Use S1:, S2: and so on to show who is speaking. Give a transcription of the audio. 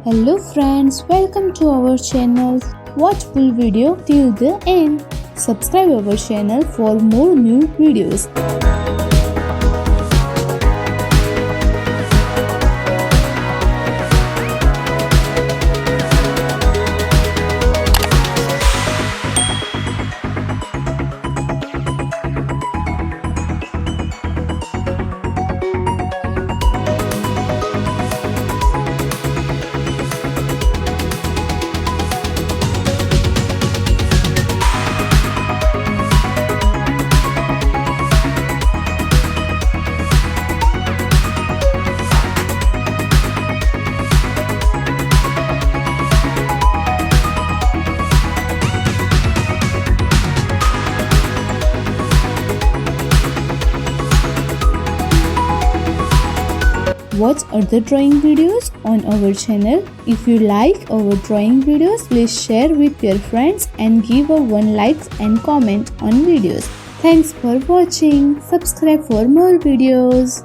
S1: Hello friends, welcome to our channel. Watch full video till the end. Subscribe our channel for more new videos. Watch other drawing videos on our channel. If you like our drawing videos, please share with your friends and give a one like and comment on videos. Thanks for watching. Subscribe for more videos.